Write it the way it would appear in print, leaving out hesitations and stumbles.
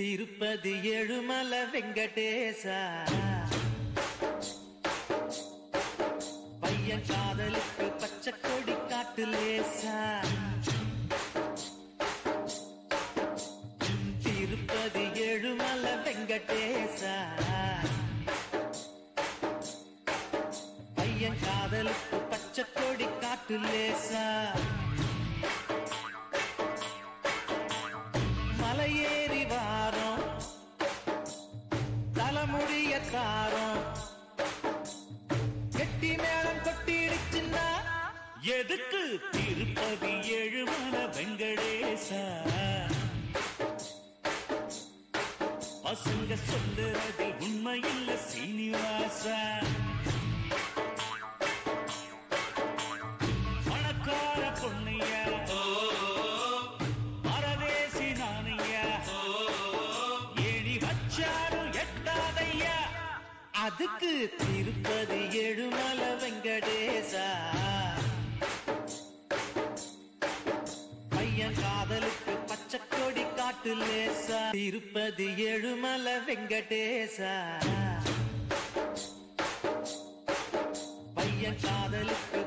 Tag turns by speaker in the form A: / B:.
A: திருப்பதி ஏழுமலை வெங்கடேசா பையன் காதலுக்கு பச்சை கொடி காட்டு லேசா திருப்பதி ஏழுமலை வெங்கடேசா பையன் காதலுக்கு பச்சை கொடி காட்டு லேசா மலையேறி வாரம் தலைமுடிய காரம் கெட்டி மேளம் கொட்டிடுச்சுன்னா எதுக்கு திருப்பதி ஏழுமலை வெங்கடேசா பசங்க சொல்லுறது உண்மையில்ல சீனிவாசா பணக்கார பொண்ணையா பரதேசி நானையா ஏணி வச்சாலும் எட்டாதையா அதுக்கு திருப்பதி ஏழுமலை வெங்கடேசா பையன் காதலுக்கு பச்சை கொடி காட்டு லேசா திருப்பதி ஏழுமலை வெங்கடேசா பையன் காதலுக்கு